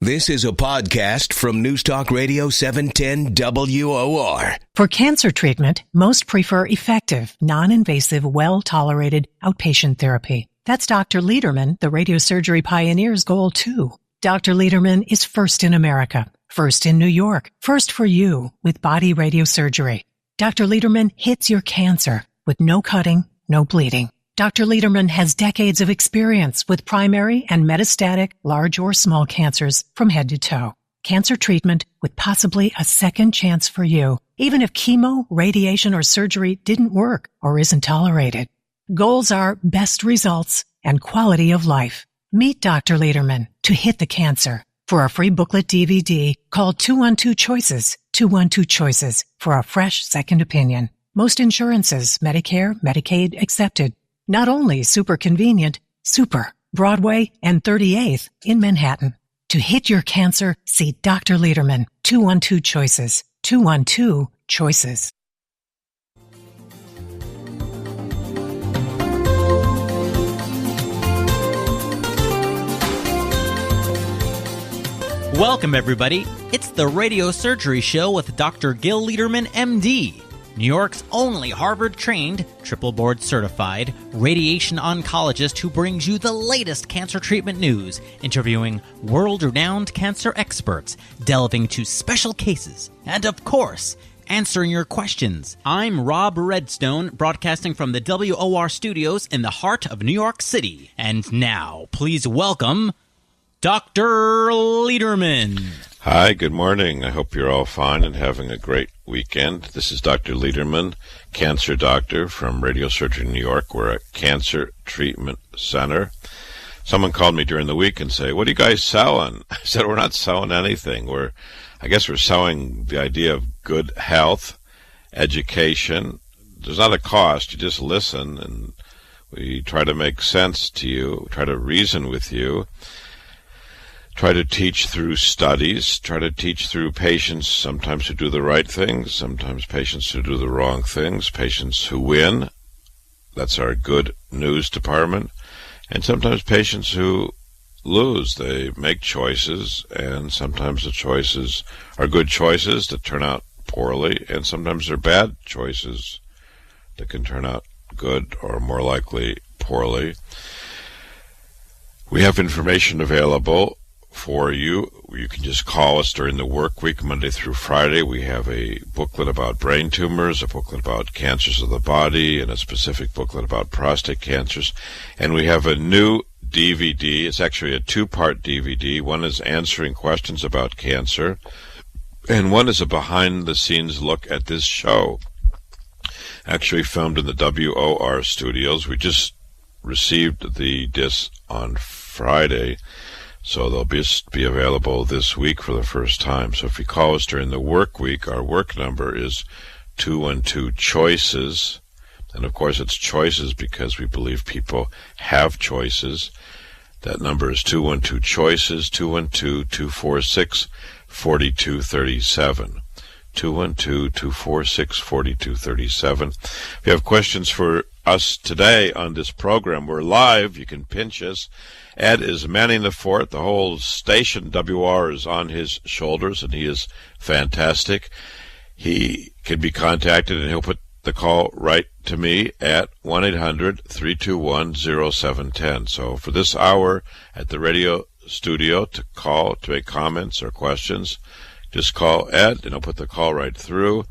This is a podcast from News Talk Radio 710 WOR. For cancer treatment, most prefer effective, non-invasive, well-tolerated outpatient therapy. That's Dr. Lederman, the radiosurgery pioneer's goal, too. Dr. Lederman is first in America, first in New York, first for you with body radiosurgery. Dr. Lederman hits your cancer with no cutting, no bleeding. Dr. Lederman has decades of experience with primary and metastatic large or small cancers from head to toe. Cancer treatment with possibly a second chance for you, even if chemo, radiation, or surgery didn't work or isn't tolerated. Goals are best results and quality of life. Meet Dr. Lederman to hit the cancer. For a free booklet DVD, call 212-CHOICES, 212-CHOICES for a fresh second opinion. Most insurances, Medicare, Medicaid accepted. Not only super convenient, super, Broadway and 38th in Manhattan. To hit your cancer, see Dr. Lederman, 212-CHOICES, 212-CHOICES. Welcome, everybody. It's the Radiosurgery Show with Dr. Gil Lederman, MD. New York's only Harvard-trained, triple-board certified radiation oncologist who brings you the latest cancer treatment news, interviewing world-renowned cancer experts, delving into special cases, and, of course, answering your questions. I'm Rob Redstone, broadcasting from the WOR studios in the heart of New York City. And now, please welcome Dr. Lederman. Hi, good morning. I hope you're all fine and having a great weekend. This is Dr. Lederman, cancer doctor from Radiosurgery New York. We're a cancer treatment center. Someone called me during the week and said, "What are you guys selling?" I said, "We're not selling anything. I guess we're selling the idea of good health, education. There's not a cost. You just listen, and we try to make sense to you, try to reason with you. Try to teach through studies, try to teach through patients sometimes who do the right things, sometimes patients who do the wrong things, patients who win. That's our good news department. And sometimes patients who lose. They make choices, and sometimes the choices are good choices that turn out poorly, and sometimes they're bad choices that can turn out good or more likely poorly. We have information available for you. You can just call us during the work week, Monday through Friday. We have a booklet about brain tumors, a booklet about cancers of the body, and a specific booklet about prostate cancers. And we have a new DVD. It's actually a two-part DVD. One is answering questions about cancer, and one is a behind-the-scenes look at this show, actually filmed in the WOR studios. We just received the disc on Friday, so they'll be available this week for the first time. So if you call us during the work week, our work number is 212-CHOICES. And of course it's choices because we believe people have choices. That number is 212-CHOICES, 212-246-4237. 212-246-4237. If you have questions for us today on this program, we're live. You can pinch us. Ed is manning the fort. The whole station, WR, is on his shoulders, and he is fantastic. He can be contacted, and he'll put the call right to me at 1-800-321-0710. So for this hour at the radio studio, to call, to make comments or questions, just call Ed, and he'll put the call right through.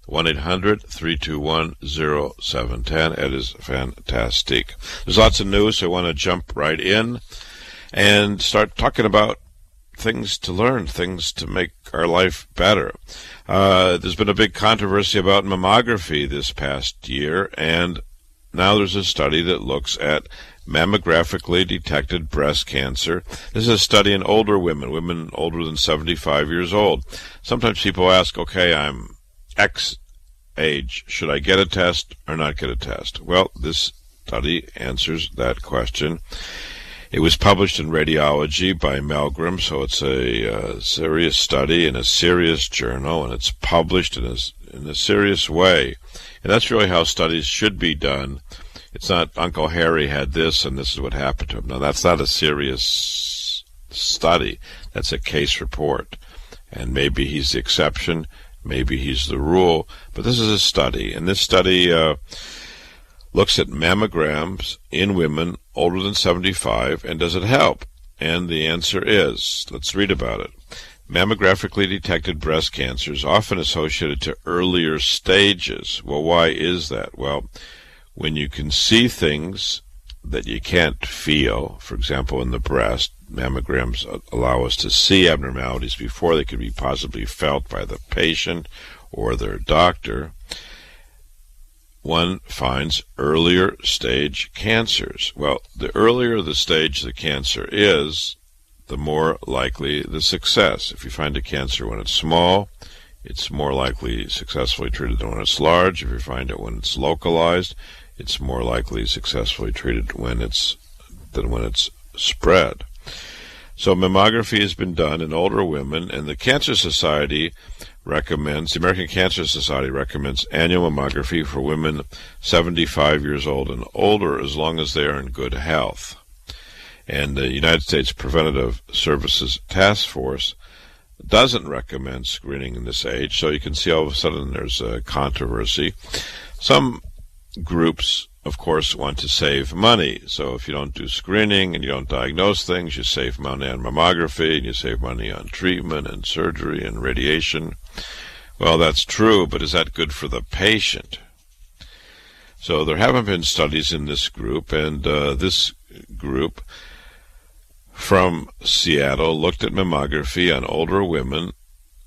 1-800-321-0710. Ed is fantastic. There's lots of news, so I want to jump right in and start talking about things to learn, things to make our life better. There's been a big controversy about mammography this past year, and now there's a study that looks at mammographically detected breast cancer. This is a study in older women older than 75 years old. Sometimes people ask, okay, I'm X age. Should I get a test or not get a test? Well, this study answers that question. It was published in Radiology by Milgram, so it's a serious study in a serious journal, and it's published in a serious way. And that's really how studies should be done. It's not Uncle Harry had this and this is what happened to him. No, that's not a serious study. That's a case report. And maybe he's the exception, maybe he's the rule, but this is a study. And this study looks at mammograms in women older than 75, and does it help? And the answer is, let's read about it. Mammographically detected breast cancer is often associated to earlier stages. Well, why is that? Well, when you can see things that you can't feel, for example, in the breast, mammograms allow us to see abnormalities before they could be possibly felt by the patient or their doctor. One finds earlier stage cancers. Well, the earlier the stage the cancer is, the more likely the success. If you find a cancer when it's small, it's more likely successfully treated than when it's large. If you find it when it's localized, it's more likely successfully treated than when it's spread. So mammography has been done in older women, and the American Cancer Society recommends annual mammography for women 75 years old and older, as long as they are in good health. And the United States Preventive Services Task Force doesn't recommend screening in this age, so you can see all of a sudden there's a controversy. Some groups, of course, want to save money. So if you don't do screening and you don't diagnose things, you save money on mammography, and you save money on treatment and surgery and radiation. Well, that's true, but is that good for the patient? So there haven't been studies in this group, and this group from Seattle looked at mammography on older women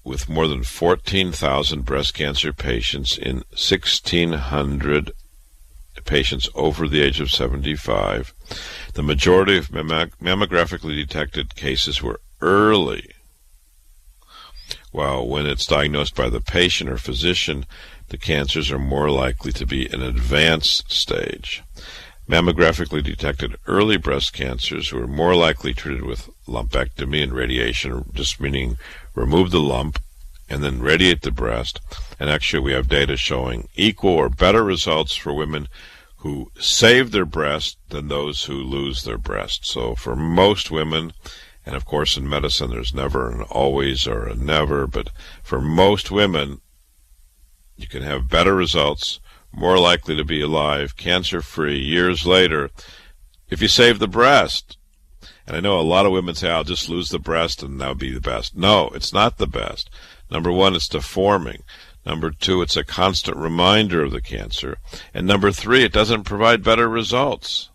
with more than 14,000 breast cancer patients in 1,600 patients over the age of 75. The majority of mammographically detected cases were early, while when it's diagnosed by the patient or physician, the cancers are more likely to be an advanced stage. Mammographically detected early breast cancers were more likely treated with lumpectomy and radiation, just meaning remove the lump and then radiate the breast. And actually we have data showing equal or better results for women who save their breast than those who lose their breast. So for most women, and of course in medicine there's never an always or a never, but for most women you can have better results, more likely to be alive, cancer-free years later if you save the breast. And I know a lot of women say, I'll just lose the breast and that'll be the best. No, it's not the best. Number one, it's deforming. Number two, it's a constant reminder of the cancer. And number three, it doesn't provide better results.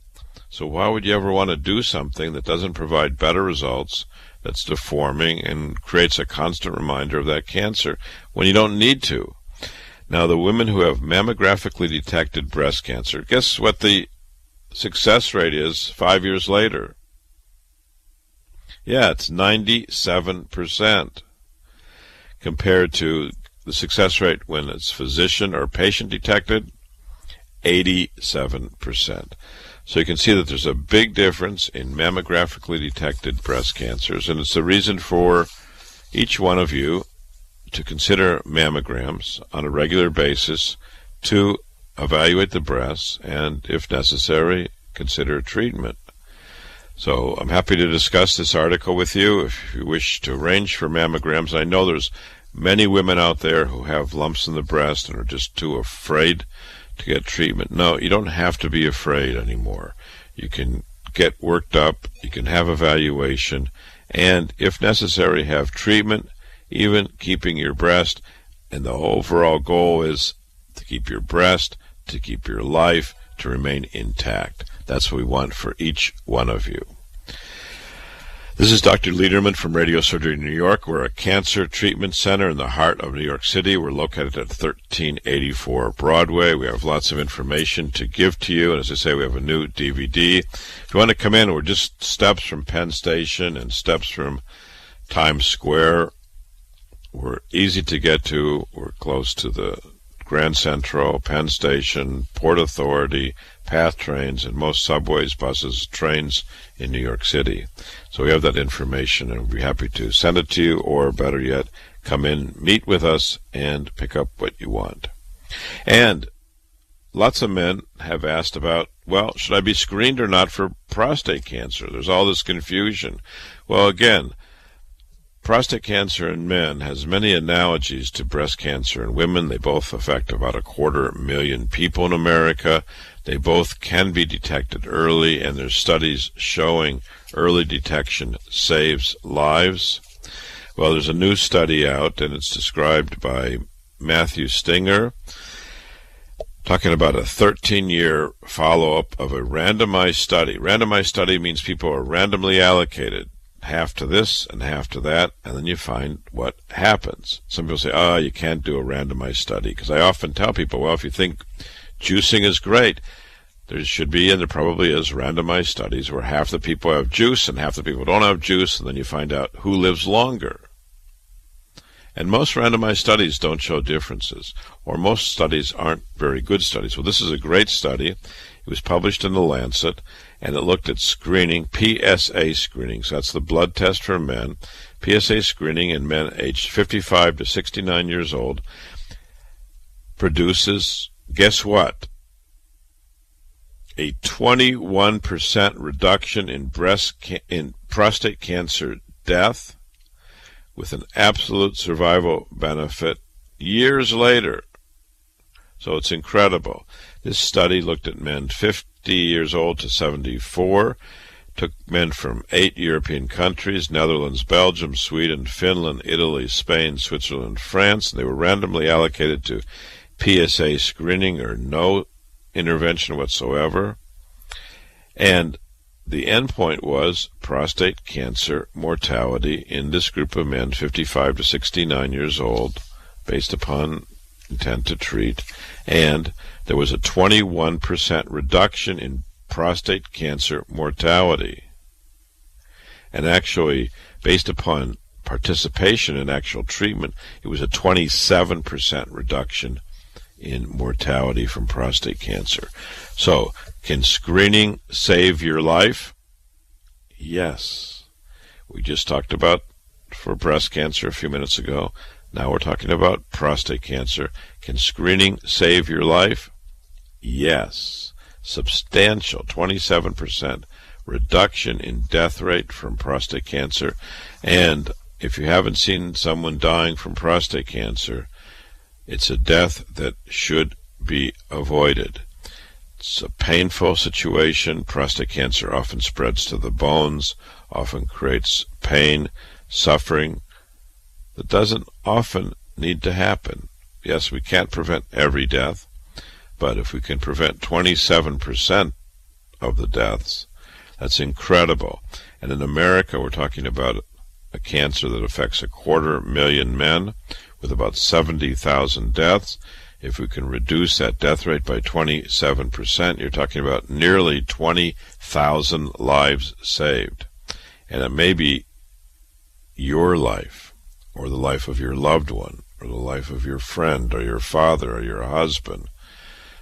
So why would you ever want to do something that doesn't provide better results, that's deforming and creates a constant reminder of that cancer when you don't need to? Now, the women who have mammographically detected breast cancer, guess what the success rate is 5 years later? Yeah, it's 97%, compared to the success rate when it's physician or patient detected, 87%. So you can see that there's a big difference in mammographically detected breast cancers, and it's the reason for each one of you to consider mammograms on a regular basis to evaluate the breasts, and if necessary, consider treatment. So I'm happy to discuss this article with you. If you wish to arrange for mammograms, I know there's many women out there who have lumps in the breast and are just too afraid to get treatment. No, you don't have to be afraid anymore. You can get worked up, you can have evaluation, and if necessary, have treatment, even keeping your breast. And the overall goal is to keep your breast, to keep your life, to remain intact. That's what we want for each one of you. This is Dr. Lederman from Radiosurgery New York. We're a cancer treatment center in the heart of New York City. We're located at 1384 Broadway. We have lots of information to give to you. And as I say, we have a new DVD. If you want to come in, we're just steps from Penn Station and steps from Times Square. We're easy to get to. We're close to the Grand Central, Penn Station, Port Authority, PATH trains, and most subways, buses, trains in New York City. So we have that information, and we'll be happy to send it to you, or better yet, come in, meet with us, and pick up what you want. And lots of men have asked about well, should I be screened or not for prostate cancer? There's all this confusion. Well, again, prostate cancer in men has many analogies to breast cancer in women. They both affect about 250,000 people in America. They both can be detected early, and there's studies showing early detection saves lives. Well, there's a new study out, and it's described by Matthew Stinger, talking about a 13-year follow-up of a randomized study. Randomized study means people are randomly allocated, half to this and half to that, and then you find what happens. Some people say, you can't do a randomized study, because I often tell people, well, if you think juicing is great, there should be, and there probably is, randomized studies where half the people have juice and half the people don't have juice, and then you find out who lives longer. And most randomized studies don't show differences, or most studies aren't very good studies. Well, this is a great study. It was published in The Lancet, and it looked at screening, PSA screening, so that's the blood test for men, PSA screening in men aged 55 to 69 years old, produces, guess what? A 21% reduction in prostate cancer death, with an absolute survival benefit years later. So it's incredible. This study looked at men 50 years old to 74, took men from 8 European countries, Netherlands, Belgium, Sweden, Finland, Italy, Spain, Switzerland, France. They were randomly allocated to PSA screening or no intervention whatsoever. And the endpoint was prostate cancer mortality in this group of men 55 to 69 years old, based upon intent to treat, and there was a 21% reduction in prostate cancer mortality. And actually, based upon participation in actual treatment, it was a 27% reduction in mortality from prostate cancer. So, can screening save your life? Yes. We just talked about for breast cancer a few minutes ago. Now we're talking about prostate cancer. Can screening save your life? Yes. Substantial, 27% reduction in death rate from prostate cancer. And if you haven't seen someone dying from prostate cancer, it's a death that should be avoided. It's a painful situation. Prostate cancer often spreads to the bones, often creates pain, suffering that doesn't often need to happen. Yes, we can't prevent every death, but if we can prevent 27% of the deaths, that's incredible. And in America, we're talking about a cancer that affects 250,000 men with about 70,000 deaths. If we can reduce that death rate by 27%, you're talking about nearly 20,000 lives saved. And it may be your life, or the life of your loved one, or the life of your friend, or your father, or your husband.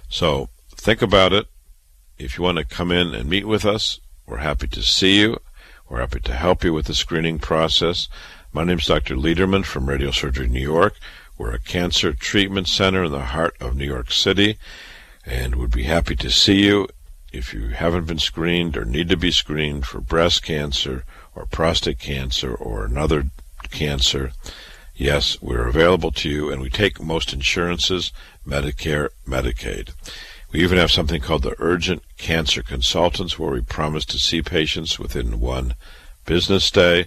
So think about it. If you want to come in and meet with us, we're happy to see you. We're happy to help you with the screening process. My name is Dr. Lederman from Radiosurgery New York. We're a cancer treatment center in the heart of New York City, and would be happy to see you if you haven't been screened or need to be screened for breast cancer or prostate cancer or another cancer. Yes, we're available to you, and we take most insurances, Medicare, Medicaid. We even have something called the Urgent Cancer Consultants, where we promise to see patients within one business day.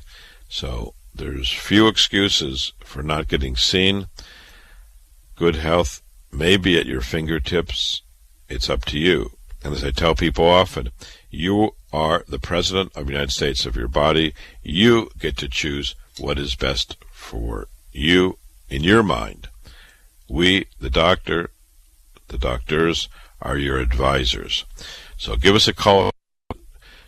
So there's few excuses for not getting seen. Good health may be at your fingertips. It's up to you. And as I tell people often, you are the President of the United States of your body. You get to choose what is best for you in your mind. We, the doctors, are your advisors. So give us a call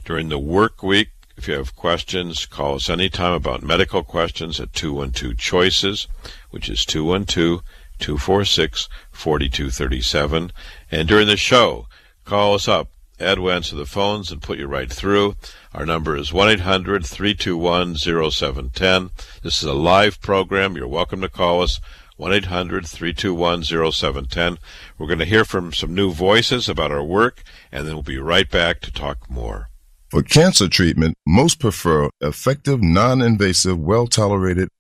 during the work week. If you have questions, call us anytime about medical questions at 212-CHOICES, which is 212-246-4237. And during the show, call us up. Ed will answer the phones and put you right through. Our number is 1-800-321-0710. This is a live program. You're welcome to call us 1-800-321-0710. We're going to hear from some new voices about our work, and then we'll be right back to talk more. For cancer treatment, most prefer effective, non-invasive, well-tolerated